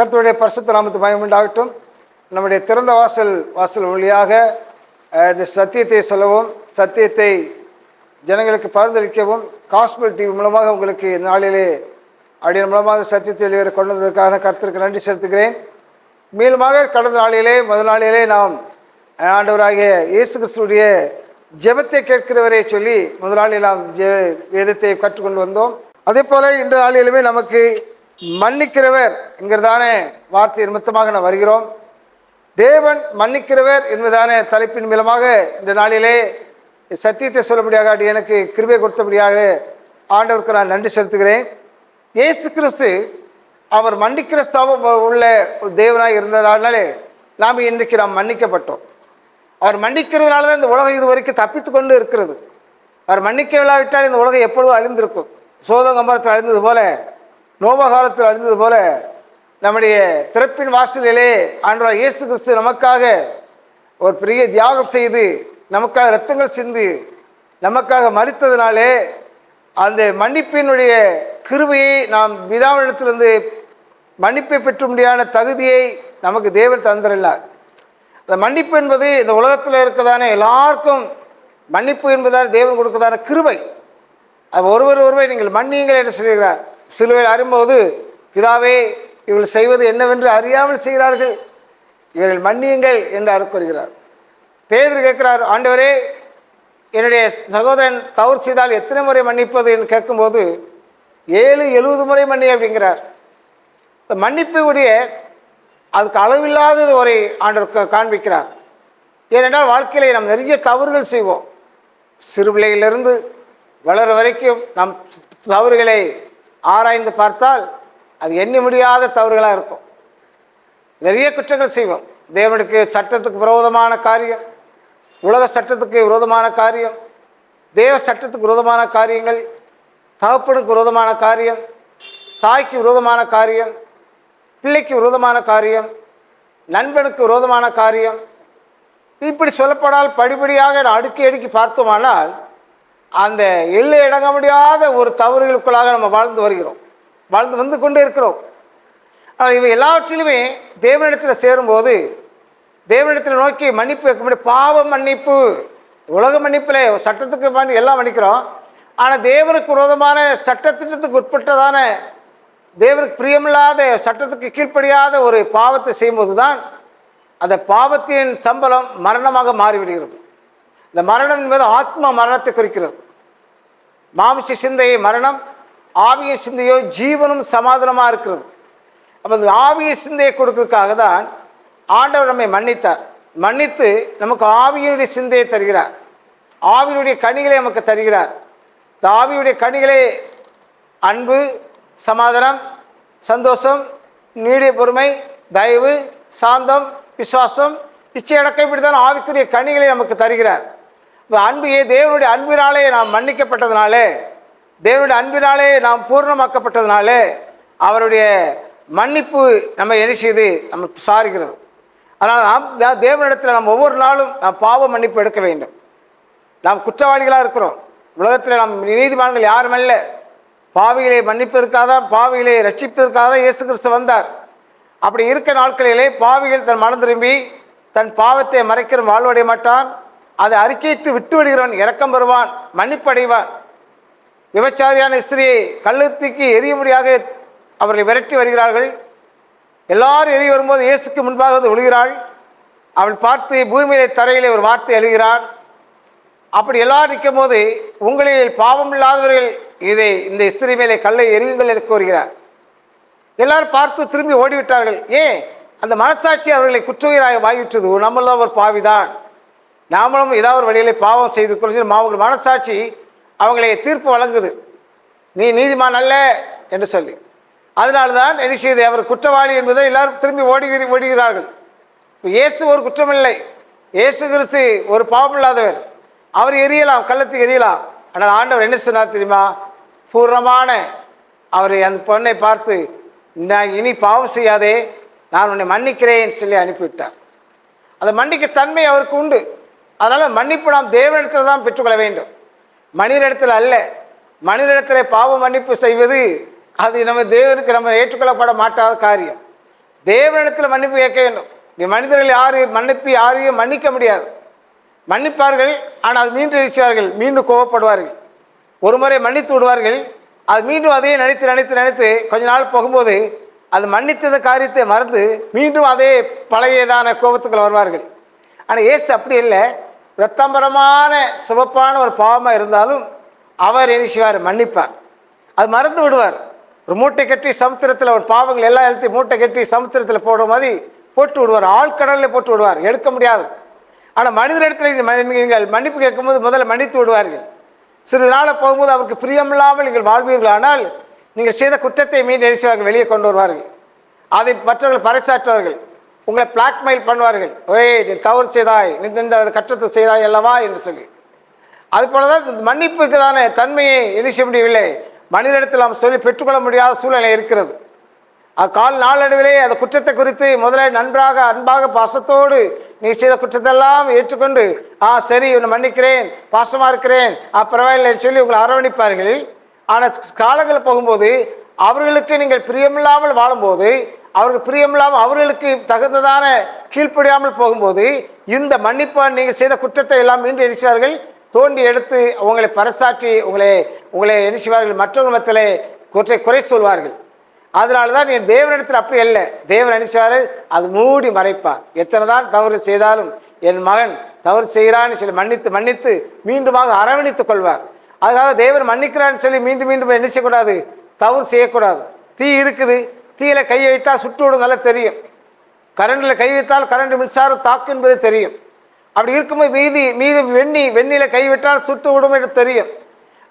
கர்த்தருடைய பரிசுத்த நாமத்துக்கு மகிமை உண்டாகட்டும். நம்முடைய திறந்த வாசல் வழியாக இந்த சத்தியத்தை சொல்லவும், சத்தியத்தை ஜனங்களுக்கு பரிந்துரைக்கவும், காஸ்பல் டிவி மூலமாக உங்களுக்கு இந்த நாளிலே அப்படியே மூலமாக சத்தியத்தை வெளியேற கொண்டு வந்ததற்காக கர்த்தருக்கு நன்றி செலுத்துகிறேன். மேலுமாக கடந்த நாளிலே முதல் நாளிலே நாம் ஆண்டவராகிய இயேசு கிறிஸ்துடைய ஜெபத்தை கேட்கிறவரை சொல்லி முதல் நாளில் நாம் வேதத்தை கற்றுக்கொண்டு வந்தோம். அதே போல இன்று நாளிலுமே நமக்கு மன்னிக்கிறவர் என்கிறதான வார்த்தை நிமித்தமாக நாம் வருகிறோம். தேவன் மன்னிக்கிறவர் என்பதான தலைப்பின் மூலமாக இந்த நாளிலே சத்தியத்தை சொல்லபடியாக எனக்கு கிருபை கொடுத்தபடியாக ஆண்டவருக்கு நான் நன்றி செலுத்துகிறேன். இயேசு கிறிஸ்து அவர் மன்னிக்கிற சபம் உள்ள தேவனாக இருந்ததாலே நாம் இன்றைக்கு நாம் மன்னிக்கப்பட்டோம். அவர் மன்னிக்கிறதுனால தான் இந்த உலகம் இது வரைக்கும் தப்பித்து கொண்டு இருக்கிறது. அவர் மன்னிக்கவில்லாவிட்டால் இந்த உலகம் எப்பொழுதும் அழிந்திருக்கும். சோதகம்பரத்தில் அழிந்தது போல, நோப காலத்தில் அழிந்தது போல, நம்முடைய திறப்பின் வாசலிலே ஆண்டவர் இயேசு கிறிஸ்து நமக்காக ஒரு பெரிய தியாகம் செய்து நமக்காக இரத்தங்கள் சிந்தி நமக்காக மரித்ததினாலே அந்த மன்னிப்பினுடைய கிருபையை நாம் பிதாவினிடத்திலிருந்து மன்னிப்பை பெற்ற முடியாத தகுதியை நமக்கு தேவன் தந்திரல்லார். அந்த மன்னிப்பு என்பது இந்த உலகத்தில் இருக்கதான எல்லாருக்கும் மன்னிப்பு என்பதால் தேவன் கொடுக்கதான கிருபை. அது ஒருவரை நீங்கள் மன்னியுங்கள் என்று சொல்கிறார். சிலுவையில் அறியும்போது, பிதாவே இவர்கள் செய்வது என்னவென்று அறியாமல் செய்கிறார்கள், இவர்கள் மன்னியுங்கள் என்று அறுக்குறுகிறார். பேதுரு கேட்கிறார், ஆண்டவரே என்னுடைய சகோதரன் தவறு செய்தால் எத்தனை முறை மன்னிப்பது என்று கேட்கும்போது 70 முறை மன்னி அப்படிங்கிறார். இந்த மன்னிப்புடைய அதுக்கு அளவில்லாதது ஒரு ஆண்டவர் காண்பிக்கிறார். ஏனென்றால் வாழ்க்கையில் நாம் நிறைய தவறுகள் செய்வோம். சிறு பிள்ளைகளிலிருந்து வளர வரைக்கும் நம் தவறுகளை ஆராய்ந்து பார்த்தால் அது எண்ணி முடியாத தவறுகளாக இருக்கும். நிறைய குற்றங்கள் செய்வோம். தேவனுக்கு சட்டத்துக்கு விரோதமான காரியம், உலக சட்டத்துக்கு விரோதமான காரியம், தேவ சட்டத்துக்கு விரோதமான காரியங்கள், தகப்பனுக்கு விரோதமான காரியம், தாய்க்கு விரோதமான காரியம், பிள்ளைக்கு விரோதமான காரியம், நண்பனுக்கு விரோதமான காரியம். இப்படி சொல்லப்படால் படிப்படியாக அடுக்கி பார்த்தோமானால் அந்த எல்லை அடங்க முடியாத ஒரு தவறுகளுக்குள்ளாக நம்ம வாழ்ந்து வந்து கொண்டே இருக்கிறோம். ஆனால் இவை எல்லாவற்றிலுமே தேவனிடத்தில் சேரும்போது, தேவனிடத்தில் நோக்கி மன்னிப்பு வைக்க முடியும். பாவ மன்னிப்பு, உலக மன்னிப்பில் சட்டத்துக்கு எல்லாம் மன்னிக்கிறோம். ஆனால் தேவனுக்கு விரோதமான சட்டத்திட்டத்துக்கு உட்பட்டதான தேவனுக்கு பிரியமில்லாத சட்டத்துக்கு கீழ்ப்படியாத ஒரு பாவத்தை செய்யும்போது தான் அந்த பாவத்தின் சம்பளம் மரணமாக மாறிவிடுகிறது. இந்த மரணம் என்பது ஆத்மா மரணத்தை குறிக்கிறது. மாமிச சிந்தையை மரணம், ஆவிய சிந்தையோ ஜீவனும் சமாதானமாக இருக்கிறது. அப்போ இந்த ஆவிய சிந்தையை கொடுக்கறதுக்காக தான் ஆண்டவர் நம்மை மன்னித்தார். மன்னித்து நமக்கு ஆவியினுடைய சிந்தையை தருகிறார். ஆவியினுடைய கனிகளை நமக்கு தருகிறார். இந்த ஆவியுடைய கனிகளே அன்பு, சமாதானம், சந்தோஷம், நீடிய பொறுமை, தயவு, சாந்தம், விசுவாசம், இச்சையடக்கம், இப்படி தான் ஆவிக்குரிய கனிகளை நமக்கு தருகிறார். அன்பையே தேவனுடைய அன்பினாலே நாம் மன்னிக்கப்பட்டதுனாலே, தேவனுடைய அன்பினாலே நாம் பூர்ணமாக்கப்பட்டதுனாலே அவருடைய மன்னிப்பு நம்ம என்ன செய்து நமக்கு சாருகிறது. அதனால் நாம் தேவனிடத்தில் நாம் ஒவ்வொரு நாளும் நாம் பாவ மன்னிப்பு எடுக்க வேண்டும். நாம் குற்றவாளிகளாக இருக்கிறோம். உலகத்தில் நாம் நீதிமான்கள் யாரும் அல்ல. பாவிகளை மன்னிப்பதற்காக தான், பாவிகளை ரட்சிப்பதற்காக தான் இயேசு கிறிஸ்து வந்தார். அப்படி இருக்க நாட்களிலே பாவிகள் தன் மனம் திரும்பி தன் பாவத்தை மறைக்கிற வாழ்வடைய மாட்டான். அதை அறிக்கையிட்டு விட்டு விடுகிறவன் இரக்கம் பெறுவான், மன்னிப்படைவான். விபச்சாரியான ஸ்திரியை கழுத்துக்கு எரியும்படியாக அவர்களை விரட்டி வருகிறார்கள். எல்லாரும் எரிய வரும்போது இயேசுக்கு முன்பாக வந்து விழுகிறாள். அவள் பார்த்து பூமியிலே தரையிலே ஒரு வார்த்தை எழுகிறாள். அப்படி எல்லாரும் நிற்கும் போது, உங்களில் பாவம் இல்லாதவர்கள் இந்த ஸ்திரீ மேலே கல்லை எரியுங்கள் என்று கூறுகிறார். எல்லாரும் பார்த்து திரும்பி ஓடிவிட்டார்கள். ஏன்? அந்த மனசாட்சி அவர்களை குற்றவாளியாக வாங்கிவிட்டது. நம்மளும் ஒரு பாவிதான், நாமளும் ஏதாவது ஒரு வழியிலே பாவம் செய்து கொள்ளும் அவங்கள் மனசாட்சி அவங்களை தீர்ப்பு வழங்குது, நீ நீதிமான் அல்ல என்று சொல்லி. அதனால்தான் என்ன செய்து அவர் குற்றவாளி என்பதை எல்லாரும் திரும்பி ஓடுகிறார்கள். இயேசு ஒரு குற்றமில்லை. இயேசு கிறிஸ்து ஒரு பாவம் இல்லாதவர். அவர் எரியலாம், கள்ளத்துக்கு எரியலாம். ஆனால் ஆண்டவர் என்ன சொன்னார் தெரியுமா? பூர்ணமான அவர் அந்த பொண்ணை பார்த்து, நான் இனி பாவம் செய்யாதே, நான் உன்னை மன்னிக்கிறேன் சொல்லி அனுப்பிவிட்டார். அந்த மன்னிக்க தன்மை அவருக்கு உண்டு. அதனால் மன்னிப்பு நாம் தேவனிடத்தில் தான் பெற்றுக்கொள்ள வேண்டும், மனிதனிடத்தில் அல்ல. மனிதனிடத்தில் பாவ மன்னிப்பு செய்வது அது நம்ம தேவனுக்கு நம்ம ஏற்றுக்கொள்ளப்பட மாட்டாத காரியம். தேவனிடத்தில் மன்னிப்பு கேட்க வேண்டும். நீ மனிதர்கள் யாரையும் மன்னிக்க முடியாது. மன்னிப்பார்கள், ஆனால் அது மீண்டும் எழுச்சுவார்கள், மீண்டும் கோவப்படுவார்கள். ஒரு முறை மன்னித்து விடுவார்கள், அது மீண்டும் அதையே நினைத்து கொஞ்ச நாள் போகும்போது அது மன்னித்தத காரியத்தை மறந்து மீண்டும் அதே பழையதான கோபத்துக்குள்ள வருவார்கள். ஆனால் இயேசு அப்படி இல்லை. இரத்தம்பரமான சிவப்பான ஒரு பாவமாக இருந்தாலும் அவர் என்ன செய்வார்? மன்னிப்பார். அது மறந்து விடுவார். ஒரு மூட்டை கட்டி சமுத்திரத்தில் ஒரு பாவங்கள் எல்லாம் எழுத்தி மூட்டை கட்டி சமுத்திரத்தில் போடுற மாதிரி போட்டு விடுவார். ஆழ்கடலில் போட்டு விடுவார், எடுக்க முடியாது. ஆனால் மனிதனிடத்தில் நீங்கள் மன்னிப்பு கேட்கும்போது முதல்ல மன்னித்து விடுவார்கள். சிறிது நாளை போகும்போது அவருக்கு பிரியமில்லாமல் நீங்கள் வாழ்வீர்கள். ஆனால் நீங்கள் செய்த குற்றத்தை மீண்டும் நினைச்சுவார்கள், வெளியே கொண்டு வருவார்கள். அதை மற்றவர்கள் பறைசாற்றுவார்கள், உங்களை பிளாக்மெயில் பண்ணுவார்கள். ஓய், நீ தவறு செய்தாய், நீ இந்த கற்றத்தை செய்தாய் அல்லவா என்று சொல்லி. அதுபோலதான் இந்த மன்னிப்புக்கு தானே தன்மையை இணைச்ச முடியவில்லை. மனிதனிடத்தில் நாம் சொல்லி பெற்றுக்கொள்ள முடியாத சூழ்நிலை இருக்கிறது. நாளடைவிலே அந்த குற்றத்தை குறித்து முதலில் நன்றாக அன்பாக பாசத்தோடு நீ செய்த குற்றத்தெல்லாம் ஏற்றுக்கொண்டு சரி உன்னை மன்னிக்கிறேன், பாசமாக இருக்கிறேன், பரவாயில்லை சொல்லி உங்களை அரவணைப்பார்கள். ஆனால் காலங்கள் போகும்போது அவர்களுக்கு நீங்கள் பிரியமில்லாமல் வாழும்போது, அவர்கள் பிரியமில்லாமல் அவர்களுக்கு தகுந்ததான கீழ்ப்படியாமல் போகும்போது இந்த மன்னிப்பால் நீங்கள் செய்த குற்றத்தை எல்லாம் மீண்டும் எரிச்சுவார்கள், தோண்டி எடுத்து உங்களை பறைசாற்றி உங்களை எரிச்சுவார்கள், மற்றவர்கள் மத்தியிலே குறை சொல்வார்கள். அதனால தான் நீ தேவனிடத்தில் அப்படி இல்லை. தேவன் நினைச்சாரு அது மூடி மறைப்பார். எத்தனை தான் தவறு செய்தாலும் என் மகன் தவறு செய்கிறான்னு சொல்லி மன்னித்து மீண்டுமாக அரவணைத்துக் கொள்வார். அதுக்காக தேவன் மன்னிக்கிறான்னு சொல்லி மீண்டும் என்ன செய்யக்கூடாது? தவறு செய்யக்கூடாது. தீ இருக்குது, தீயில கை வைத்தால் சுட்டு விடும், நல்லா தெரியும். கரண்டில் கை வைத்தால் கரண்ட் மின்சாரம் தாக்கு என்பது தெரியும். அப்படி இருக்கும்போது மீது வெந்நில கை விட்டால் சுட்டு விடும் என்று தெரியும்.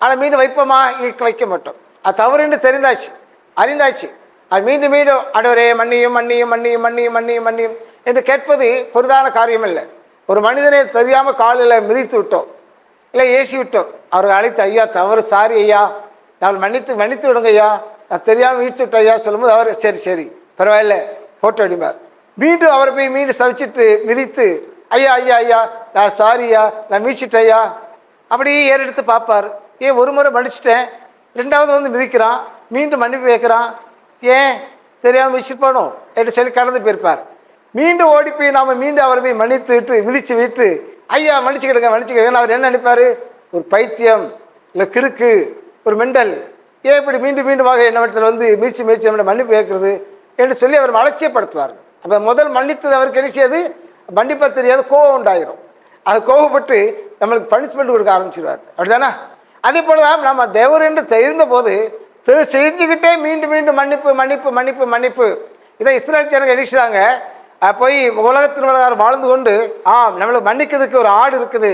ஆனால் மீண்டும் வைப்போமா? வைக்க மாட்டோம். அது தவறு என்று அறிந்தாச்சு. அது மீண்டும் அடவரே மன்னியும் என்று கேட்பது பொருதான காரியம் இல்லை. ஒரு மனிதனை தெரியாமல் காலில் மிதித்து விட்டோம், இல்லை ஏசி விட்டோம், அவர்கள் அழைத்து ஐயா தவறு, சாரி ஐயா, நான் மன்னித்து விடுங்க ஐயா, நான் தெரியாமல் வீச்சு விட்டேன் ஐயா சொல்லும்போது அவர் சரி பரவாயில்ல போட்டோ அடிப்பார். மீண்டும் அவரை போய் மீண்டும் சவிச்சிட்டு மிதித்து ஐயா நான் சாரியா, நான் மீச்சிட்டேன் ஐயா, அப்படியே ஏறெடுத்து பார்ப்பார். ஒரு முறை மன்னிச்சிட்டேன், ரெண்டாவது வந்து மிதிக்கிறான், மீண்டும் மன்னிப்பு கேட்குறான், ஏன் தெரியாமல் மிதிச்சிருப்பானோ என்று சொல்லி கடந்து போயிருப்பார். மீண்டும் ஓடி போய் நாம் மீண்டும் அவரை போய் மிதித்து விட்டு ஐயா மன்னிச்சுக்கிடுங்க அவர் என்ன நினைப்பார்? ஒரு பைத்தியம், இல்லை கிறுக்கு, ஒரு மெண்டல், ஏன் இப்படி மீண்டுமாக என்னவற்றில் வந்து மிதிச்சு நம்மளை மன்னிப்பு கேட்குறது என்று சொல்லி அவர் அலட்சியப்படுத்துவார்கள். அப்போ முதல் மன்னித்தது அவருக்கு நினைச்சது மன்னிப்பா தெரியாது, கோவம் உண்டாயிரும். அது கோவப்பட்டு நம்மளுக்கு பனிஷ்மெண்ட் கொடுக்க ஆரம்பிச்சிருவார். அப்படிதானே? அதே போல தான் நம்ம தேவர் என்று தெரிந்த போது செஞ்சுக்கிட்டே மீண்டும் மன்னிப்பு. இதை இஸ்ரேல் ஜனங்கள் நினைச்சாங்க. போய் உலகத்தின் வாழ்ந்து கொண்டு நம்மளை மன்னிக்கிறதுக்கு ஒரு ஆடு இருக்குது,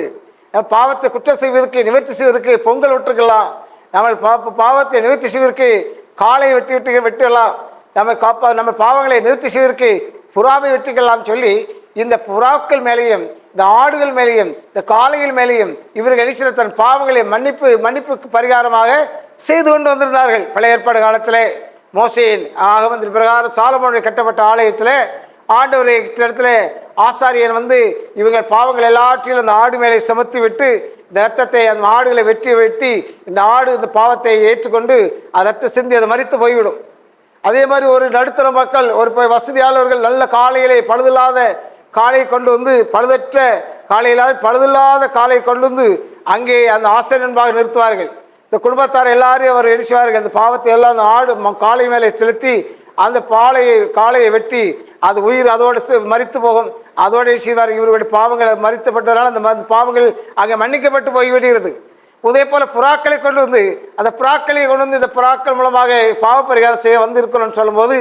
பாவத்தை குற்றம் செய்வதற்கு நிவர்த்தி செய்வதற்கு பொங்கல் விட்டுருக்கலாம், நம்ம பாவத்தை நிவர்த்தி செய்வதற்கு காலை வெட்டிடலாம், நம்ம பாவங்களை நிவர்த்தி செய்வதற்கு புறாவை வெட்டிக்கலாம் சொல்லி இந்த புறாக்கள் மேலேயும் இந்த ஆடுகள் மேலேயும் இந்த காளைகள் மேலேயும் இவர்கள் நினைச்ச தன் பாவங்களை மன்னிப்புக்கு பரிகாரமாக செய்து கொண்டு வந்திருந்தார்கள். பழைய ஏற்பாடு காலத்திலே மோசேயின் ஆகமத்தின் பிரகாரம் சாலமோனில் கட்டப்பட்ட ஆலயத்தில் ஆண்டவரை இடத்துல ஆசாரியன் வந்து இவங்கள் பாவங்கள் எல்லாற்றிலும் அந்த ஆடு மேலே சமத்து விட்டு இந்த ரத்தத்தை அந்த ஆடுகளை வெட்டி இந்த ஆடு இந்த பாவத்தை ஏற்றுக்கொண்டு அது ரத்தம் சிந்தி அதை மரித்து போய்விடும். அதே மாதிரி ஒரு நடுத்தர மக்கள், ஒரு வசதியாளர்கள் நல்ல காளையிலே பழுதில்லாத காளையை கொண்டு வந்து பழுதில்லாத காளையை கொண்டு வந்து அங்கே அந்த ஆசிரியன்பாக நிறுத்துவார்கள். இந்த குடும்பத்தார் எல்லாரையும் அவர் எரிச்சுவார்கள். அந்த பாவத்தை எல்லாம் அந்த ஆடு காளை மேலே செலுத்தி அந்த காளையை வெட்டி அது உயிர் அதோடு மரித்து போகும். அதோடு செய்வார்கள். இவர்களுடைய பாவங்கள் மரித்தப்பட்டதால் அந்த பாவங்கள் அங்கே மன்னிக்கப்பட்டு போய்விடுகிறது. அதே போல புறாக்களை கொண்டு வந்து இந்த புறாக்கள் மூலமாக பாவ பரிகாரம் செய்ய வந்திருக்கிறோம்னு சொல்லும்போது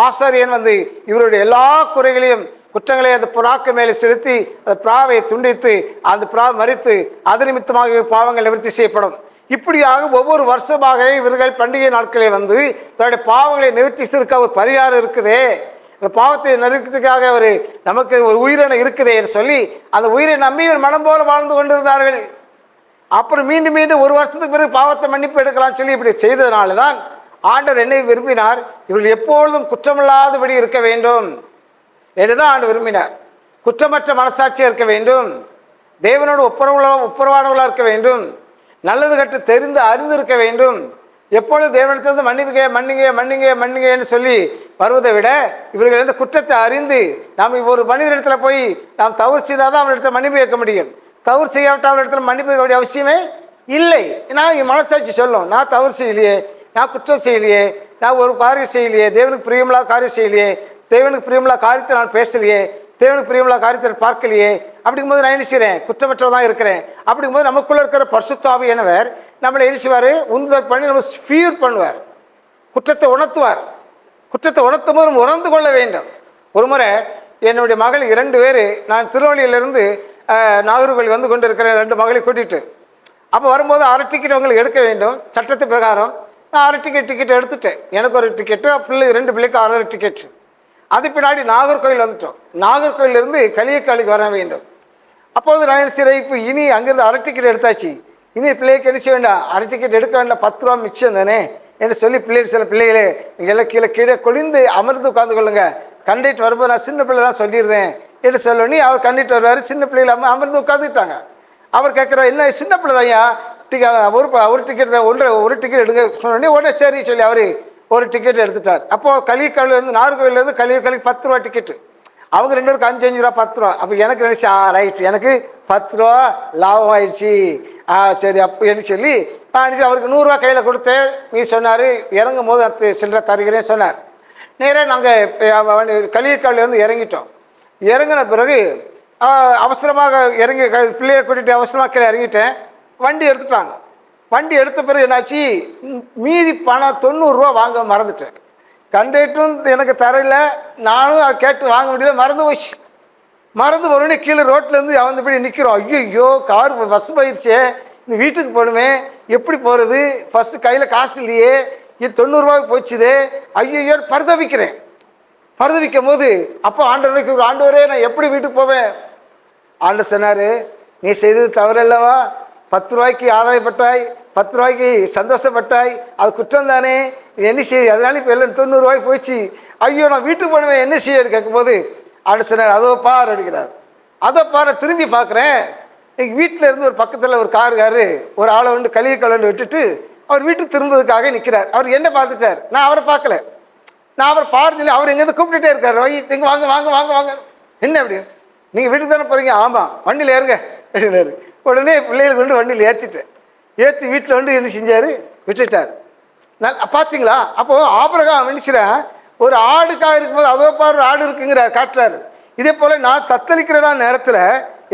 ஆசாரியன் வந்து இவருடைய எல்லா குறைகளையும் குற்றங்களையும் அந்த புறாக்கள் மேலே செலுத்தி அந்த புறாவை துண்டித்து அந்த புறா மரித்து அது நிமித்தமாக பாவங்கள் நிவர்த்தி செய்யப்படும். இப்படியாக ஒவ்வொரு வருஷமாக இவர்கள் பண்டிகை நாட்களை வந்து தன்னுடைய பாவங்களை நிவர்த்தி செய்வதற்கு ஒரு பரிகாரம் இருக்குதே, அந்த பாவத்தை நிறுத்துக்காக நமக்கு ஒரு உயிரினை இருக்குதே என்று சொல்லி அந்த உயிரை நம்பி மனம் போல வாழ்ந்து கொண்டிருந்தார்கள். அப்புறம் மீண்டும் ஒரு வருஷத்துக்கு பிறகு பாவத்தை மன்னிப்பு எடுக்கலாம்னு சொல்லி இப்படி செய்ததுனால தான் ஆண்டவர் என்னை விரும்பினார், இவர்கள் எப்பொழுதும் குற்றமில்லாதபடி இருக்க வேண்டும் என்றுதான் ஆண்டு விரும்பினார். குற்றமற்ற மனசாட்சியாக இருக்க வேண்டும், தேவனோடு ஒப்புரவானவர்களாக இருக்க வேண்டும், நல்லது கட்டு தெரிந்து அறிந்து இருக்க வேண்டும். எப்பொழுது தேவனிடத்திலிருந்து மன்னிங்க என்று சொல்லி வருவதை விட இவர்கள் இந்த குற்றத்தை அறிந்து நாம் ஒரு மனிதனிடத்தில் போய் நாம் தவறு செய்தால் தான் அவரிடத்தில் மன்னிப்பு கேட்க முடியும். தவறு செய்யாவிட்டால் அவரிடத்தில் மன்னிப்பு கேட்க வேண்டிய அவசியமே இல்லை. நான் என் மனசாட்சி சொல்லும், நான் தவறு செய்யலையே, நான் குற்றம் செய்யலையே, நான் ஒரு காரியம் செய்யலையே, தேவனுக்கு பிரியமில்லாத காரியம் செய்யலையே, தேவனுக்கு பிரியமில்லாத காரியத்தை நான் பேசலையே, தேவனுக்கு பிரியமில்லாத காரியத்தை பார்க்கலையே. அப்படிங்கும்போது நான் என்ன செய்கிறேன்? குற்றமற்றதான் இருக்கிறேன். அப்படிங்கும்போது நமக்குள்ளே இருக்கிற பரிசுத்த ஆவியானவர் நம்மளை என்ன செய்வார்? உந்துதல் பண்ணி நம்ம ஃபியூர் பண்ணுவார், குற்றத்தை உணர்த்துவார். குற்றத்தை உணர்த்தும் போது நம்ம உணர்ந்து கொள்ள வேண்டும். ஒரு முறை என்னுடைய மகள் 2 பேர், நான் திருவள்ளியிலிருந்து நாகர்கோவில் வந்து கொண்டு இருக்கிறேன் 2 மகளை கூட்டிகிட்டு. அப்போ வரும்போது 1/2 டிக்கெட் அவங்களுக்கு எடுக்க வேண்டும் சட்டத்து பிரகாரம். நான் 1/2 டிக்கெட் எடுத்துட்டேன். எனக்கு ஒரு டிக்கெட்டு, 2 பிள்ளைக்கு 1/2 டிக்கெட். அது பின்னாடி நாகர்கோவில் வந்துட்டோம். நாகர்கோவிலிருந்து களியக்காலுக்கு வர வேண்டும். அப்போது நான் என்ன செய்கிறேன்? இப்போ இனி அங்கேருந்து 1/2 டிக்கெட் எடுத்தாச்சு, இனி பிள்ளைக்கு என்ன செய்ய வேண்டாம், 1/2 டிக்கெட் எடுக்க வேண்டாம், 10 ரூபா மிச்சம் தானே என்று சொல்லி சில பிள்ளைகளே நீங்கள் எல்லாம் கீழே கொழிந்து அமர்ந்து உட்காந்து கொள்ளுங்க, கண்டிட்டு வரும்போது நான் சின்ன பிள்ளை தான் சொல்லிடுறேன் என்று சொல்லி அவர் கண்டிட்டு வருவார். சின்ன பிள்ளைகள் அமர்ந்து உட்காந்துக்கிட்டாங்க. அவர் கேட்குற, என்ன சின்ன பிள்ளை தான்யா, ஒரு டிக்கெட் தான், ஒரு டிக்கெட் எடுக்க சொன்னோடனே உடனே சரி சொல்லி அவர் ஒரு டிக்கெட் எடுத்துட்டார். அப்போது களியக்காலிலேருந்து நாகர்கோவிலேருந்து களியக்காலுக்கு 10 ரூபா டிக்கெட்டு. அவங்க 2 பேருக்கு 5 ரூபா 10 ரூபா. அப்போ எனக்கு நினச்சி ரைட், எனக்கு 10 ரூபா லாபம் ஆயிடுச்சு. சரி அப்போ என்ன சொல்லி அவருக்கு 100 ரூபா கையில் கொடுத்தேன். நீ சொன்னார் இறங்கும் போது அது சில்லறை தருகிறேன்னு சொன்னார். நேராக நாங்கள் களியக்காலிலேருந்து இறங்கிட்டோம். இறங்கின பிறகு அவசரமாக இறங்கி பிள்ளையை கூட்டிகிட்டு அவசரமாக கீழே இறங்கிட்டேன். வண்டி எடுத்துட்டாங்க. வண்டி எடுத்த பிறகு என்னாச்சு, மீதி பணம் 90 ரூபா வாங்க மறந்துட்டேன். கண்டக்டரும் எனக்கு தரல, நானும் அதை கேட்டு வாங்க முடியல, மறந்து போச்சு. மறந்து போனோடனே கீழே ரோட்லேருந்து அவந்தபடி நிற்கிறோம். ஐயோ கார் பஸ் போயிடுச்சே, நீ வீட்டுக்கு போகணுமே, எப்படி போகிறது, ஃபஸ்ட்டு கையில் காசு இல்லையே, இது 90 ரூபாய்க்கு போச்சுதே, ஐயோ பரிதவிக்கிறேன். பரிதவிக்கும் போது அப்போ ஆண்டவருக்கு, ஒரு ஆண்டவரே நான் எப்படி வீட்டுக்கு போவேன்? ஆண்டவர் சொன்னார், நீ செய்தது தவறல்லவா, 10 ரூபாய்க்கு ஆதாயப்பட்டாய், 10 ரூபாய்க்கு சந்தோஷப்பட்டாய், அது குற்றம் தானே, என்ன செய்ய, அதனால இப்போ எல்லாம் 90 ரூபாய்க்கு போயிடுச்சு, ஐயோ நான் வீட்டுக்கு போனவேன் என்ன செய்யன்னு கேட்கும்போது ஆண்டு சொன்னார், அதோ பார் அடிக்கிறார். அதோ பாரு திரும்பி பார்க்குறேன், எங்கள் வீட்டில் இருந்து ஒரு பக்கத்தில் ஒரு காரு ஒரு ஆளை வந்து களியக்கால் விட்டுட்டு அவர் வீட்டுக்கு திரும்புறதுக்காக நிற்கிறார். அவர் என்ன பார்த்துட்டார், நான் அவரை பார்க்கல. நான் அவரை பார்த்து அவர் எங்கேருந்து கூப்பிட்டுட்டே இருக்கார், இங்கே வாங்க வாங்க வாங்க வாங்க. என்ன அப்படின்னு, நீங்கள் வீட்டுக்கு தானே போகிறீங்க? ஆமாம். வண்டியில் ஏறுங்க அப்படின்னாரு. உடனே பிள்ளைகளுக்கு வந்து வண்டியில் ஏற்றி வீட்டில் வந்து என்ன செஞ்சார், விட்டுட்டார். பார்த்தீங்களா? அப்போது ஆபிரகாம் நினைச்சிறேன், ஒரு ஆடுக்காக இருக்கும்போது அதோ பாரு ஆடு இருக்குங்கிறார், காட்டுறாரு. இதே போல் நான் தத்தளிக்கிறடா நேரத்தில்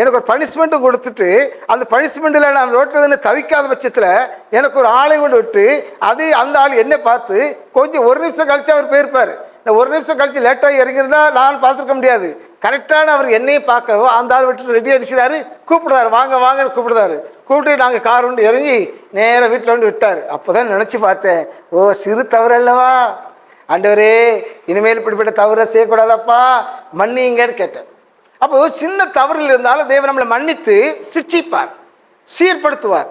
எனக்கு ஒரு பனிஷ்மெண்ட்டும் கொடுத்துட்டு, அந்த பனிஷ்மெண்ட்டில் நான் ரோட்டில் தவிக்காத பட்சத்தில் எனக்கு ஒரு ஆளை கொண்டு விட்டு அந்த ஆள் என்னை பார்த்து கொஞ்சம் 1 நிமிஷம் கழித்து அவர் போயிருப்பார். நான் 1 நிமிஷம் கழித்து லேட்டாக இறங்கியிருந்தால் நான் பார்த்துருக்க முடியாது. கரெக்டான அவர் என்னையும் பார்க்கவோ அந்த ஆள் விட்டு ரெடி அடிச்சுட்டாரு, கூப்பிடுறாரு, வாங்க வாங்கன்னு கூப்பிடுறாரு. கூப்பிட்டு நாங்கள் கார் கொண்டு இறங்கி நேராக வீட்டில் வந்து விட்டார். அப்போ தான் நினச்சி பார்த்தேன், ஓ சிறு தவறு அல்லவா, ஆண்டவரே இனிமேல் இப்படிப்பட்ட தவறை செய்யக்கூடாதப்பா மன்னிங்கன்னு கேட்டேன். அப்போ சின்ன தவறில் இருந்தாலும் தேவன் நம்மளை மன்னித்து சிட்சிப்பார், சீர்படுத்துவார்,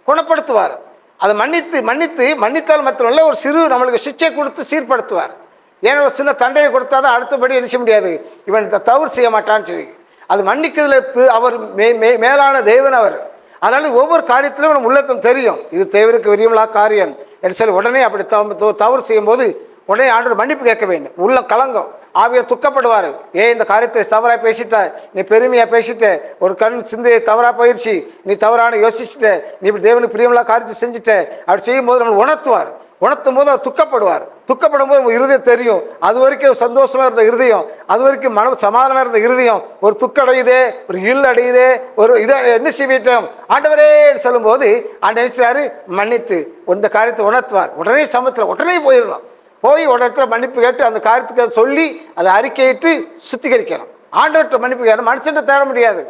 குணப்படுத்துவார். அதை மன்னித்தால் மாத்திரமல்ல, ஒரு சிறு நம்மளுக்கு சிட்சை கொடுத்து சீர்படுத்துவார். ஏன்னா ஒரு சின்ன தண்டனை கொடுத்தா தான் அடுத்தபடி என்ன செய்ய முடியாது, இவன் தவறு செய்ய மாட்டான்னு சொல்லி. அது மன்னிக்கிறதுல அவர் மேலான தேவன் அவர். அதனால ஒவ்வொரு காரியத்திலும் நம்ம உள்ளக்கம் தெரியும், இது தேவருக்கு விரியமில்லா காரியம் என்று சொல்லி உடனே அப்படி தவறு செய்யும் போது உடனே ஆண்டவர் மன்னிப்பு கேட்க வேண்டும். உள்ள கலங்கம், ஆவியார் துக்கப்படுவார். இந்த காரியத்தை தவறாக பேசிட்ட, நீ பெருமையாக பேசிட்ட, ஒரு கண் சிந்தையை தவறாக போயிடுச்சு, நீ தவறான யோசிச்சுட்ட, நீ இப்படி தேவனுக்கு பிரியமில்லா காரியத்தை செஞ்சுட்ட. அப்படி செய்யும்போது நம்மளை உணர்த்தும் போது அவர் துக்கப்படும் போது இருதயம் தெரியும். அது வரைக்கும் சந்தோஷமாக இருந்த இருதயம், அது வரைக்கும் மன சமாதானமாக இருந்த இருதயம் ஒரு துக்கடையுதே, ஒரு அடையுதே, ஒரு இதை என்ன செய்விட்டோம் ஆண்டவரே சொல்லும்போது ஆண்டு நினைச்சாரு மன்னித்து இந்த காரியத்தை உணர்த்துவார். உடனே சமத்தில் உடனே போய் உடனே மன்னிப்பு கேட்டு அந்த காரியத்துக்கு சொல்லி அதை அறிக்கையிட்டு சுத்திகரிக்கணும். ஆண்டவர்கிட்ட மன்னிப்பு கேட்கணும், மனுஷன்ட்ட தேட முடியாது.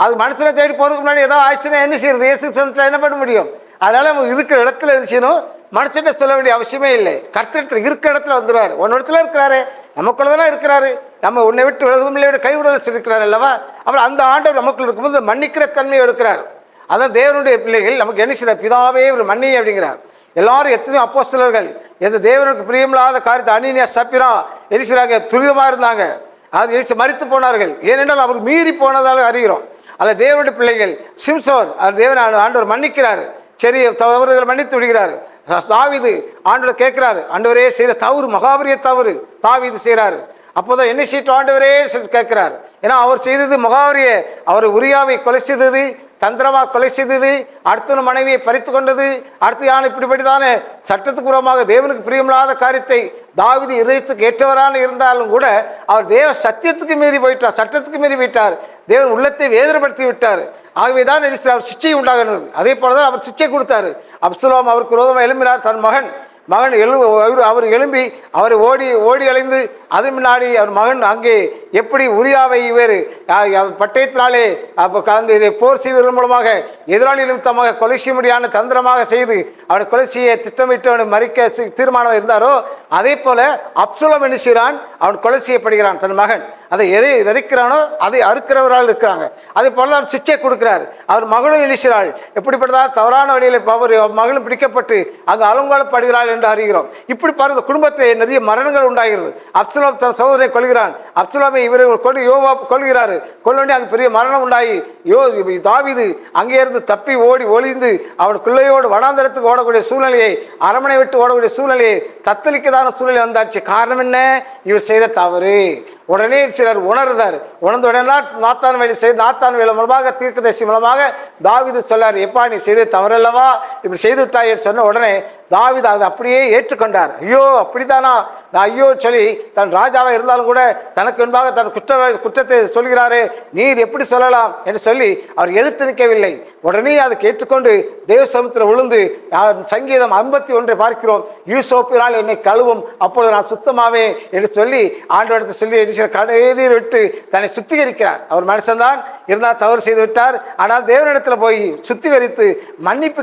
அது மனுஷனை தேடி போகிறதுக்கு முன்னாடி ஏதோ ஆயிடுச்சுன்னா என்ன செய்யறது, இயேசு சொல்லிட்டா என்ன பண்ண முடியும்? அதனால நம்ம இருக்கிற இடத்துல என்ன செய்யணும், மனுஷன்ட்ட சொல்ல வேண்டிய அவசியமே இல்லை. கர்த்தர்கிட்ட இருக்கிற இடத்துல வந்துடுவார். ஒன்று இடத்துல இருக்கிறாரு, நமக்குள்ள தானே இருக்கிறாரு. நம்ம உன்னை விட்டு விலகுதும் இல்லை, கைவிடல் இருக்கிறார் அல்லவா. அப்புறம் அந்த ஆண்டவர் நமக்குள்ள இருக்கும்போது மன்னிக்கிற தன்மையை எடுக்கிறார். அதான் தேவனுடைய பிள்ளைகள் நமக்கு என்ன செய்யற, பிதாவே ஒரு மன்னி அப்படிங்கிறார். எல்லாரும் எத்தனையோ அப்போஸ்தலர்கள் எந்த தேவனுக்கு பிரியமில்லாத காரியத்தை அனீனியா சப்பிரா எரிசிறாங்க துரிதமாக இருந்தாங்க. அது மரித்து போனார்கள். ஏனென்றால் அவர் மீறி போனதால் அறிகிறோம். அதில் தேவனுடைய பிள்ளைகள் சிம்சோன், அவர் தேவன் ஆண்டவர் மன்னிக்கிறார். சரி தவறுகளை மன்னித்து விடுகிறார். தாவீது ஆண்டவரை கேட்கிறாரு, ஆண்டவரே செய்த தவறு மகாபரிய தவறு தாவீது செய்கிறாரு. அப்போதான் என்ன செய்யட்டும் ஆண்டவரே கேட்கிறார். ஏன்னா அவர் செய்தது மகாபரிய, அவர் உரியாவை கொலை செய்தது, தந்திரமாக கொலை செய்தது, அடுத்த மனைவியை பறித்து கொண்டது, அடுத்து யான் இப்படிப்படிதானே சட்டத்துக்கு புறமாக தேவனுக்கு பிரியமில்லாத காரியத்தை தாவீது இதயத்துக்கு ஏற்றவரான இருந்தாலும் கூட அவர் தேவ சத்தியத்துக்கு மீறி போயிட்டார், சட்டத்துக்கு மீறி போயிட்டார், தேவன் உள்ளத்தை வேதனைப்படுத்தி விட்டார். ஆகவே தான் அவர் சிச்சை உண்டாகினது. அதே போலதான் அவர் சிச்சை கொடுத்தாரு. அப்சலோம் அவருக்கு விரோதமாக எழும்பினார். தன் மகன் அவர் எழும்பி அவர் ஓடி அலைந்து அதன் முன்னாடி அவர் மகன் அங்கே எப்படி உரியாவை இவர் பட்டயத்தினாலே போர் செய்வதன் மூலமாக எதிராளி நிமித்தமாக கொலை செய்ய முடியாத தந்திரமாக செய்து அவனை கொலை செய்ய திட்டமிட்டு அவனை மறிக்க தீர்மானம் இருந்தாரோ, அதே போல அப்சலோம் என்ன செய்கிறான், அவன் கொலை செய்யப்படுகிறான். தன் மகன் அதை எதை விதைக்கிறானோ அதை அறுக்கிறவரால் இருக்கிறாங்க. அதே போல அவர் சிச்சை கொடுக்கிறார். அவர் மகளும் நினைக்கிறாள், எப்படிப்பட்டதான் தவறான வழியில் அவர் மகளும் பிடிக்கப்பட்டு அங்கு அலங்கோலப்படுகிறாள் என்று அறிகிறோம். இப்படி பாருங்க, குடும்பத்தில் நிறைய மரணங்கள் உண்டாகிறது. அப்சலோம் தன் சகோதரனை கொள்கிறான், அப்சலோமை இவரை கொண்டு யோவாப் கொள்கிறாரு, கொள்ள வேண்டிய அங்கு பெரிய மரணம் உண்டாகி தாவீது அங்கே இருந்து தப்பி ஒளிந்து அவன் பிள்ளையோடு வனாந்தரத்துக்கு ஓடக்கூடிய சூழ்நிலையை, அரமனை விட்டு ஓடக்கூடிய சூழ்நிலையை, தத்தளிக்கதான சூழ்நிலை வந்தாச்சு. காரணம் என்ன? இவர் செய்த தவறு. உடனே சிலர் உணர்ந்தார். உணர்ந்த உடனே நாத்தான் வேலை மூலமாக தீர்க்கதரிசி மூலமாக தாவீது சொல்லார், எப்பா நீ செய்த தவறல்லவா, இப்படி செய்து விட்டாயே சொன்ன உடனே தாவீது அதை அப்படியே ஏற்றுக்கொண்டார். ஐயோ அப்படித்தானா, நான் ஐயோ சொல்லி தன் ராஜாவாக இருந்தாலும் கூட தனக்கு முன்பாக தன் குற்றத்தை சொல்கிறாரே, நீர் எப்படி சொல்லலாம் என்று சொல்லி அவர் எதிர்த்து நிற்கவில்லை. உடனே அதை கேட்டுக்கொண்டு தேவ சமுத்திரம் விழுந்து சங்கீதம் 51 பார்க்கிறோம், யூசோப்பினால் என்னை கழுவும் அப்பொழுது நான் சுத்தமாவே என்று சொல்லி ஆண்டவரிடத்தை சொல்லி கடையில் விட்டு தன்னை சுத்திகரிக்கிறார். அவர் மனுஷன்தான் இருந்தால் தவறு செய்து விட்டார். ஆனால் தேவனிடத்தில் போய் சுத்திகரித்து மன்னிப்பு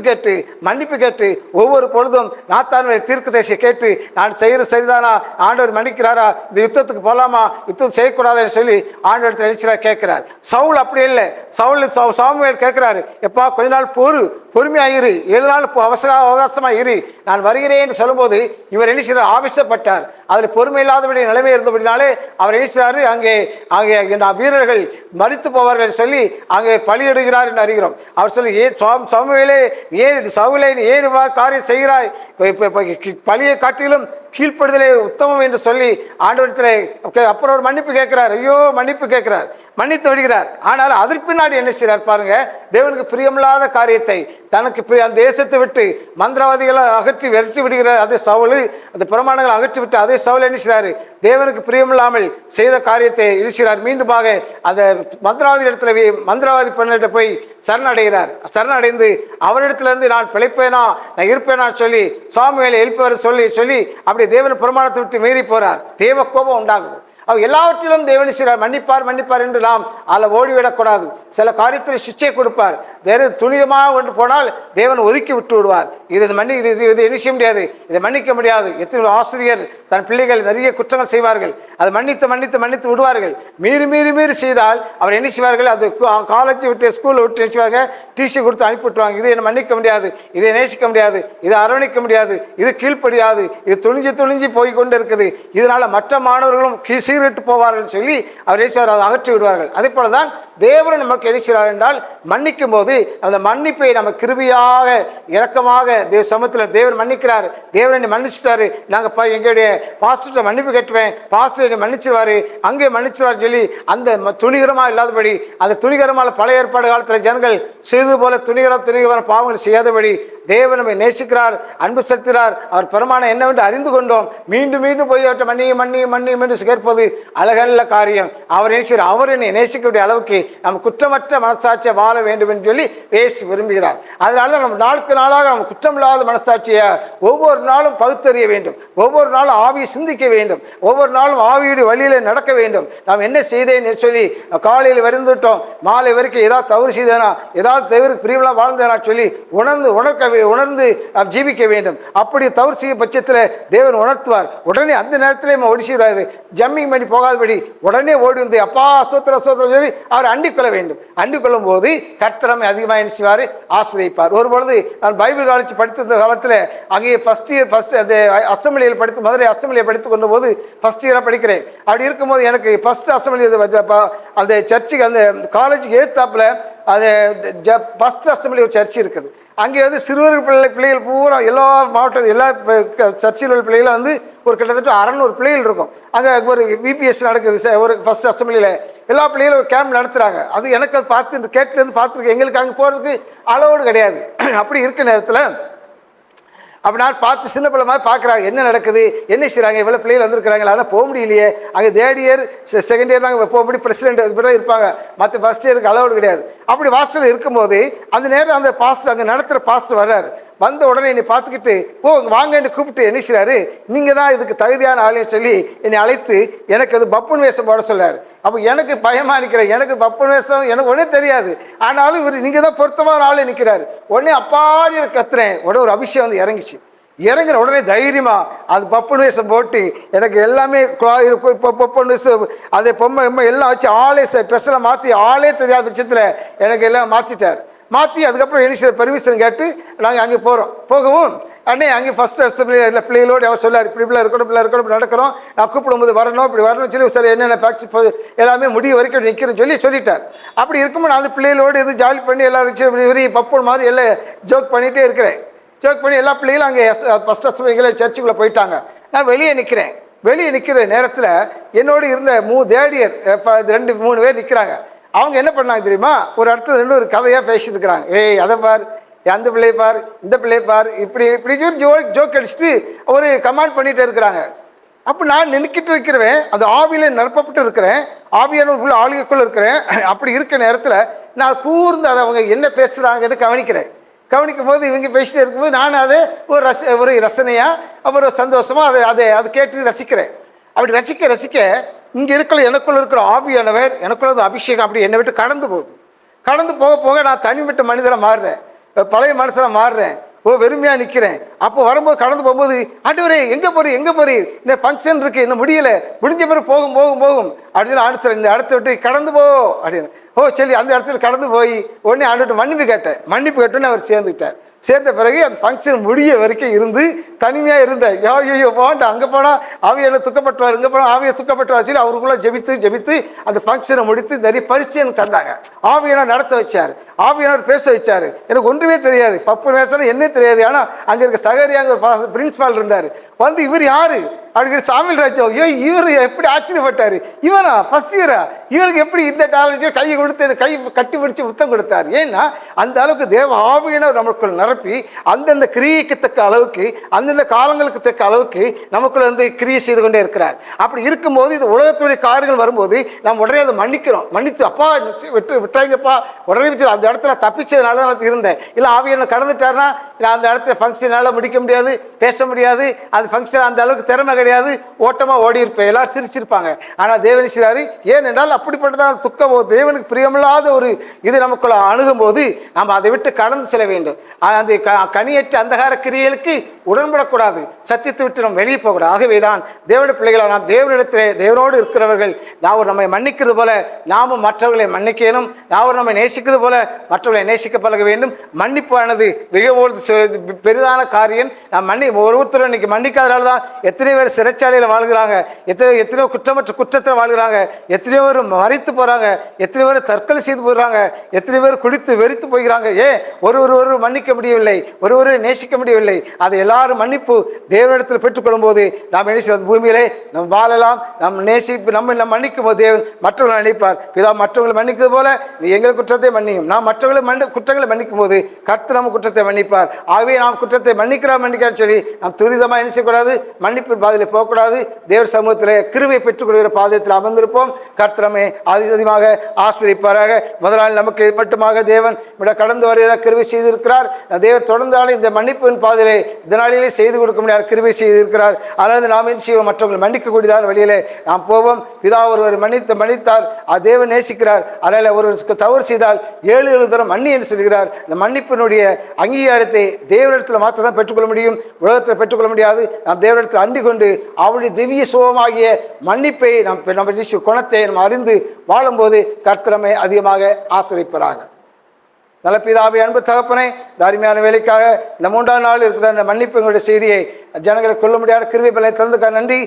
கேட்டு ஒவ்வொரு பொழுதும் நாத்தான் தீர்க்கதரிசியை கேட்டு நான் செய்கிற சரிதானா, ஆண்டவர் மன்னிக்கிறாரா, இந்த யுத்தத்துக்கு போகலாமா, யுத்தம் செய்யக்கூடாதுன்னு சொல்லி ஆண்டவரிடத்தில் எழுச்சியாக கேட்கிறார். சவுல் அப்படி இல்லை. சாமுவேல் கேட்கிறாரு, எப்பா கொஞ்ச நாள் பொறுமையாயிரு, 7 நாள் அவகாசமாக இரு, நான் வருகிறேன் என்று சொல்லும்போது இவர் என்ன செய்கிறார், ஆவேசப்பட்டார். அதில் பொறுமை இல்லாதபடி நிலைமை இருந்தபடினாலே அவர் எழுச்சாரு, அங்கே வீரர்கள் மரித்து போவார்கள் சொல்லி அங்கே பலியிடுகிறார் என்று அறிகிறோம். அவர் சொல்லி, சாமுவேலே சவுலே ஏன் காரியம் செய்கிறாய், பலியை காட்டிலும் கீழ்ப்படுதலே உத்தமம் என்று சொல்லி ஆண்டவரிடத்தில் அப்புறம் ஒரு மன்னிப்பு கேட்கிறார். ஐயோ மன்னிப்பு கேட்கிறார், மன்னித்து விடுகிறார். ஆனால் அதற்கு பின்னாடி என்ன செய்கிறார் பாருங்க, தேவனுக்கு பிரியமில்லாத காரியத்தை தனக்கு அந்த தேசத்தை விட்டு மந்திரவாதிகளை அகற்றி வெற்றி விடுகிறார். அதே சவுல் அந்த பிரமாணங்களை அகற்றி விட்டு அதே சவுல் என்ன செய்கிறாரு, தேவனுக்கு பிரியமில்லாமல் செய்த காரியத்தை இழிக்கிறார். மீண்டுமாக அந்த மந்திரவாதி பெண்ணிட்ட போய் சரணடைந்து அவரிடத்திலிருந்து நான் பிழைப்பேனா நான் இருப்பேனா சொல்லி சாமுவேலை எழுப்பவர் சொல்லி அப்படி தேவன் பிரமாணத்தை விட்டு மீறி போறார். தேவ கோபம் உண்டாகுது. அவர் எல்லாவற்றிலும் தேவன் செய்கிறார், மன்னிப்பார் என்று நாம் அதில் ஓடிவிடக்கூடாது. சில காரியத்தில் சிச்சை கொடுப்பார். வேறு துணிதமாக கொண்டு போனால் தேவன் ஒதுக்கி விட்டு விடுவார். இது என்ன செய்ய முடியாது, இதை மன்னிக்க முடியாது. எத்தனை ஆசிரியர் தன் பிள்ளைகள் நிறைய குற்றங்கள் செய்வார்கள், அதை மன்னித்து விடுவார்கள். மீறி செய்தால் அவர் என்ன செய்வார்கள், அது காலேஜ் விட்டு ஸ்கூலில் விட்டு நினைச்சுவாங்க, டிசி கொடுத்து அனுப்பி விட்டுருவாங்க. இதை என்ன மன்னிக்க முடியாது, இதை நேசிக்க முடியாது, இதை அரவணைக்க முடியாது, இது கீழ்ப்படியாது, இது துணிஞ்சு போய் கொண்டு இருக்குது, இதனால மற்ற மாணவர்களும் சீர்கிட்டு போவார்கள் சொல்லி அவர் அதை அகற்றி விடுவார்கள். அதே போலதான் தேவன் நமக்கு எழுக்கிறார் என்றால் மன்னிக்கும் போது அந்த மன்னிப்பை நம்ம கிருபையாக இரக்கமாக தேவ சமூகத்தில் தேவன் மன்னிக்கிறார். தேவனை மன்னிச்சுட்டாரு, நாங்கள் எங்களுடைய பாஸ்டர்கிட்ட மன்னிப்பு கேட்டுவேன், பாஸ்டர் மன்னிச்சிருவாரு, அங்கே மன்னிச்சிருவார் சொல்லி அந்த துணிகரமாக இல்லாதபடி, அந்த துணிகரமான பழைய ஏற்பாடு காலத்தில் ஜனங்கள் செய்தது போல துணிகரமான பாவங்கள் செய்யாதபடி தேவன் நம்மை நேசிக்கிறார், அன்பு செலுத்துகிறார். அவர் பிரமாணம் என்னவென்று அறிந்து கொண்டோம். மீண்டும் போய் அவற்றை மன்னியும் என்று கேட்பது அழகல்ல காரியம். அவர் என்னை நேசிக்கக்கூடிய அளவுக்கு நம்ம குற்றமற்ற மனசாட்சியை வாழ வேண்டும் என்று சொல்லி பேசி விரும்புகிறார். அதனால நம்ம நாளுக்கு நாளாக நம்ம குற்றமில்லாத மனசாட்சியை ஒவ்வொரு நாளும் பகுத்தறிய வேண்டும், ஒவ்வொரு நாளும் ஆவியை சிந்திக்க வேண்டும், ஒவ்வொரு நாளும் ஆவியுடைய வழியில் நடக்க வேண்டும். நாம் என்ன செய்தேன்னு சொல்லி காலையில் வருந்துட்டோம், மாலை வரைக்கும் ஏதாவது தவறு செய்தேனா, ஏதாவது தவறுக்கு பிரியமெல்லாம் வாழ்ந்தேனா சொல்லி உணர்ந்து நாம் ஜீவிக்க வேண்டும். அப்படி தவறு செய்ய பட்சத்தில் தேவன் உணர்த்துவார். உடனே அந்த நேரத்திலே நம்ம ஒடிச்சிடாது, ஜம்மிங் பண்ணி போகாதபடி உடனே ஓடி வந்து அப்பா சோத்திரம் சொல்லி அவர் அண்டிக்கொள்ள வேண்டும். அண்டிக்கொள்ளும் போது கர்த்தர் அதிகமாக என்ன செய்வார், ஆசிரியப்பார். ஒரு பொழுது நான் பைபிள் காலேஜ் படித்த காலத்தில் அங்கே ஃபர்ஸ்ட் அந்த அசம்பிளியில் மதுரை அசம்பிளியை படித்துக் கொண்ட போது ஃபர்ஸ்ட் இயராக படிக்கிறேன். அப்படி இருக்கும்போது எனக்கு ஃபர்ஸ்ட் அசம்பிளி அந்த சர்ச்சுக்கு அந்த காலேஜுக்கு ஏத்தாப்புல அது ஃபஸ்ட் அசம்பிளி ஒரு சர்ச் இருக்குது. அங்கே வந்து சிறுவர் பிள்ளைகள் பூரா எல்லா மாவட்டத்தில் எல்லா சர்ச்சில் உள்ள பிள்ளைகளும் வந்து ஒரு கிட்டத்தட்ட 600 பிள்ளைகள் இருக்கும். அங்கே ஒரு பிபிஎஸ் நடக்குது ஒரு ஃபஸ்ட் அசம்பிளியில். எல்லா பிள்ளைகளும் ஒரு கேம்ப் நடத்துகிறாங்க. அது எனக்கு அது பார்த்து கேட்டுலேருந்து பார்த்துருக்கேன். எங்களுக்கு அங்கே போகிறதுக்கு அளவோடு கிடையாது. அப்படி இருக்க நேரத்தில் அப்போ நான் பார்த்து சின்ன பிள்ளை மாதிரி பார்க்குறாங்க, என்ன நடக்குது, என்ன செய்கிறாங்க, இவ்வளோ பிள்ளைகள் வந்திருக்கிறாங்களா, ஆனால் போக முடியலையே. அங்கே தேர்ட் இயர் செகண்ட் இயர் தாங்க போக முடியும், பிரசிடென்ட் இப்படி தான் இருப்பாங்க, மற்ற ஃபஸ்ட் இயருக்கு அளவோடு கிடையாது. அப்படி ஹாஸ்டலில் இருக்கும்போது அந்த நேரம் அந்த பாஸ்டர் அங்கே நடத்துகிற பாஸ்டர் வர்றார். வந்த உடனே என்னை பார்த்துக்கிட்டு வாங்கன்னு கூப்பிட்டு என்ன செய்கிறாரு, நீங்கள் தான் இதுக்கு தகுதியான ஆளுன்னு சொல்லி என்னை அழைத்து எனக்கு அது பப்புன் வேஷம் போட சொல்கிறார். அப்போ எனக்கு பயமாக நிற்கிறேன், எனக்கு பப்புன் வேஷம் எனக்கு ஒன்றே தெரியாது. ஆனாலும் இவர் நீங்கள் தான் பொருத்தமான ஆளு நிற்கிறார். உடனே அப்பாடி கத்துறேன். உடனே ஒரு அபிஷேகம் வந்து இறங்கிச்சு. இறங்குற உடனே தைரியமாக அது பப்புன் வேஷம் போட்டு எனக்கு எல்லாமே பொப்புன்னு அதே பொம்மை எல்லாம் வச்சு ஆளே ட்ரெஸ்ஸெல்லாம் மாற்றி ஆளே தெரியாத பட்சத்தில் எனக்கு எல்லாம் மாற்றிட்டார். மாற்றி அதுக்கப்புறம் என்ன செய்ய பெர்மிஷன் கேட்டு நாங்கள் அங்கே போகவும் அண்ணே அங்கே ஃபஸ்ட் அசம்பிளி இல்லை பிள்ளைகளோடு அவர் சொல்லார், இப்படி இருக்கணும் இப்படி நடக்கிறோம், நான் கூப்பிடும்போது வரணும் இப்படி வரணும்னு சொல்லி சார் என்னென்ன ப்ராக்டிஸ் எல்லாமே முடிய வரைக்கும் நிற்கிறேன்னு சொல்லிட்டார். அப்படி இருக்கும்போது நான் அந்த பிள்ளைகளோடு எது ஜாலி பண்ணி எல்லோரும் வச்சு பப்போன் மாதிரி எல்லாம் ஜோக் பண்ணிகிட்டே இருக்கிறேன். ஜோக் பண்ணி எல்லா பிள்ளைகளும் அங்கே ஃபஸ்ட் அசம்பிளிகளை சர்ச்சுக்குள்ளே போயிட்டாங்க. நான் வெளியே நிற்கிற நேரத்தில் என்னோடு இருந்த தேர்ட் இயர் 2-3 பேர் நிற்கிறாங்க. அவங்க என்ன பண்ணாங்க தெரியுமா, ஒரு இடத்துல ஒரு கதையாக பேசிட்டு இருக்கிறாங்க. அதை பார், அந்த பிள்ளையை பார், இந்த பிள்ளையை பார், இப்படி ஜோக் அடிச்சுட்டு ஒரு கமாண்ட் பண்ணிகிட்டே இருக்கிறாங்க. அப்போ நான் நினைக்கிட்டு இருக்கிறேன், அது ஆவியில் நிரப்பப்பட்டு இருக்கிறேன், ஆவியான உள்ள ஆளுகைக்குள்ளே இருக்கிறேன். அப்படி இருக்க நேரத்தில் நான் கூர்ந்து அதை அவங்க என்ன பேசுகிறாங்கன்னு கவனிக்கும் போது இவங்க பேசிட்டு இருக்கும்போது நான் அதை ஒரு ரசனையாக அப்புறம் சந்தோஷமாக அதை கேட்டு ரசிக்கிறேன். அப்படி ரசிக்க இங்கே எனக்குள்ள இருக்கிற ஆவியானவர் எனக்குள்ள அபிஷேகம் அப்படி என்னை விட்டு கடந்து போக நான் தனிப்பட்ட மனிதராக மாறுறேன், பழைய மனுஷனாக மாறுறேன். வெறுமையாக நிற்கிறேன். அப்போ வரும்போது கடந்து போகும்போது ஆண்டவரே எங்கே போறீர் இந்த ஃபங்க்ஷன் இருக்குது, இன்னும் முடியலை, முடிஞ்ச பிறகு போகும் அப்படின்னு ஆன்சர் இந்த இடத்த விட்டு கடந்து போ அப்படின்னு. சரி அந்த இடத்துல கடந்து போய் உடனே ஆண்டுட்டு மன்னிப்பு கேட்டோன்னு அவர் சேர்ந்த பிறகு அந்த ஃபங்க்ஷன் முடிய வரைக்கும் இருந்து தனிமையாக இருந்தேன். ஐயோ போண்டா, அங்கே போனால் ஆவியை துக்கப்பட்டுவார், இங்கே போனால் ஆவியை துக்கப்பட்டுவார் சொல்லி அவருக்குள்ளே ஜெபித்து அந்த ஃபங்க்ஷனை முடித்து நிறைய பரிசு எனக்கு தந்தாங்க. ஆவியானவர் நடத்த வச்சார், ஆவியானவர் பேச வச்சார். எனக்கு ஒன்றுமே தெரியாது, பப்பு பேசணும் என்ன தெரியாது. ஆனால் அங்கே இருக்க சகரியாங்க ஒரு பிரின்சிபால் இருந்தார். வந்து இவர் யாரு அப்படிங்கிற சாமியல் ராஜா, இவர் எப்படி ஆச்சரியப்பட்டார், இவனா ஃபர்ஸ்ட் இயரா, இவருக்கு எப்படி இந்த டேலண்ட்டையும் கையை கொடுத்து கை கட்டி பிடிச்சி முத்தம் கொடுத்தார். ஏன்னா அந்த அளவுக்கு தேவ ஆவியினர் நமக்குள் நிரப்பி அந்தந்த கிரியைக்கு தக்க அளவுக்கு அந்தந்த காலங்களுக்கு தக்க அளவுக்கு நமக்குள்ள வந்து கிரியை செய்து கொண்டே இருக்கிறார். அப்படி இருக்கும்போது இது உலகத்துடைய காரியங்கள் வரும்போது நாம் உடனே அதை மன்னித்து அப்பா விட்டாங்கப்பா உடனே விட்டு அந்த இடத்துல தப்பிச்சதுனால நான் இருந்தேன். இல்லை ஆவியனை கடந்துட்டாருன்னா நான் அந்த இடத்துல ஃபங்க்ஷனால் முடிக்க முடியாது, பேச முடியாது, அந்த ஃபங்க்ஷன் அந்த அளவுக்கு திறமை கிடையாது, ஓட்டமாக ஓடி இருப்பேன், எல்லாரும் சிரிச்சிருப்பாங்க. ஆனால் தேவன் செய்கிறாரு. ஏனென்றால் அப்படிப்பட்டதான் துக்கம், தேவனுக்கு பிரியமில்லாத ஒரு இது நமக்குள்ள அணுகும் போது நாம் அதை விட்டு கடந்து செல்ல வேண்டும். அந்த கனியற்ற அந்தகார கிரியைகளுக்கு உடன்படக்கூடாது, சத்தியத்தை விட்டு நம்ம வெளியே போகக்கூடாது. ஆகவேதான் தேவனுடைய பிள்ளைகளாக நாம் தேவனோடு இருக்கிறவர்கள் நாம் நம்மை மன்னிக்கிறது போல நாமும் மற்றவர்களை மன்னிக்கணும், நாம் நம்மை நேசிக்கிறது போல மற்றவர்களை நேசிக்க பழக வேண்டும். மன்னிப்பானது மிகவும் பெரிதான காரியம். நாம் ஒருத்தர் இன்னைக்கு மன்னிக்காதனால தான் எத்தனை பேர் சிறைச்சாலையில் வாழ்கிறாங்க, எத்தனையோ குற்றமற்ற குற்றத்தில் வாழ்கிறாங்க, எத்தனையோ பேர் மறித்து போகிறாங்க, எத்தனை பேர் தற்கொலை செய்து போகிறாங்க, எத்தனை பேர் குடித்து வெறித்து போகிறாங்க. ஒரு மன்னிக்க முடியவில்லை, ஒரு நேசிக்க முடியவில்லை. அதை எல்லாரும் மன்னிப்பு தேவனிடத்தில் பெற்றுக்கொள்ளும் போது நாம் என்ன பூமியிலே நம் வாழலாம். நம்ம மன்னிக்கும் போது தேவன் மற்றவர்களை மன்னிப்பார். பிதா மற்றவங்களை மன்னிக்கிறது போல நீ எங்கள் குற்றத்தை மன்னியும். நாம் மற்றவர்களை குற்றங்களை மன்னிக்கும் போது கர்த்தர் நம்ம குற்றத்தை மன்னிப்பார். ஆகவே நாம் குற்றத்தை மன்னிக்கிறான்னு சொல்லி நாம் துரிதமாக என்ன செய்யக்கூடாது, மன்னிப்பு பாதையில் போகக்கூடாது. தேவர் சமூகத்தில் கிருபை பெற்றுக்கொள்கிற பாதையத்தில் அமர்ந்திருப்போம். கர்த்தரமே அதிகமாக ஆசிரியப்பாராக. முதலாளி நமக்கு மட்டுமாக தேவன் கடந்து வரையாக கிருபை செய்திருக்கிறார். தேவர் தொடர்ந்தாலும் இந்த மன்னிப்பின் பாதையிலே இதனாலே செய்து கொடுக்க முடியாத கிருபை செய்திருக்கிறார். அதாவது நாம் என்ன செய்வோம், மற்றவர்கள் மன்னிக்கக்கூடியதான வழியிலே நாம் போவோம். பிதா ஒருவர் மன்னித்தார், அது தேவன் நேசிக்கிறார். அதனால் ஒருவருக்கு தவறு செய்தால் 7 தரம் மன்னி என்று சொல்கிறார். இந்த மன்னிப்பினுடைய அங்கீகாரத்தை தேவனிடத்தில் மாற்ற தான் பெற்றுக்கொள்ள முடியும், உலகத்தில் பெற்றுக்கொள்ள முடியாது. நாம் தேவனிடத்தில் அண்டிக் கொண்டு அவருடைய திவ்ய சுகமாகிய மன்னிப்பை நம்ம குணத்தை நம்ம அறிந்து வாழும்போது கர்த்தரமே அதிகமாக ஆசிரியப்பராக. நல்ல பிதாவே, அன்பு தகப்பனே, இந்த அருமையான வேலைக்காக இந்த 3ஆம் நாள் இருக்கிற அந்த மன்னிப்பு எங்களுடைய செய்தியை ஜனங்களை கொள்ள முடியாத கிருபை பலனை தந்துக்க நன்றி.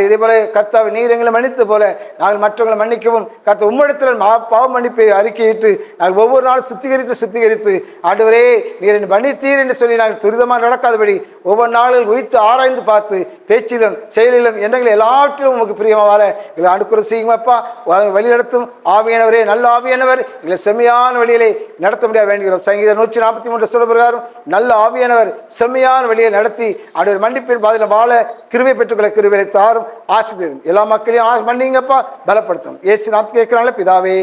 இதே போல கர்த்தாவை நீர் எங்களை மன்னித்து போல நாங்கள் மற்றவங்களை மன்னிக்கவும், கர்த்தர் உம்மிடத்தில் பாவ மன்னிப்பை அறிக்கையிட்டு நாங்கள் ஒவ்வொரு நாளும் சுத்திகரித்து ஆண்டவரே நீர் என்னை மன்னித்தீர் என்று சொல்லி நாங்கள் துரிதமாக நடக்காதபடி ஒவ்வொரு நாளில் உயிர்த்து ஆராய்ந்து பார்த்து பேச்சிலும் செயலிலும் எண்ணங்களை எல்லாவற்றிலும் உங்களுக்கு பிரியமாக எங்களை அனுக்குற செய்யுங்கப்பா. வழி நடத்தும் ஆவியானவரே, நல்ல ஆவியானவர் எங்களை செம்மையான வழியிலே நடத்த முடியாது வேண்டுகிறோம். சங்கீதம் 143 சொல்ல பிரகாரம் நல்ல ஆவியானவர் செம்மையான வழியை நடத்தி ஆண்டவர் மன்னிப்பின் பாதையில் வாழ கிருபை பெற்றுக்கொள்ள கிருபையை தாரும். ஆசீர்வதியும் எல்லா மக்களையும் மன்னிங்கப்பா, பலப்படுத்தும். இயேசு நாமத்தில் கேட்கிறாங்களே பிதாவே.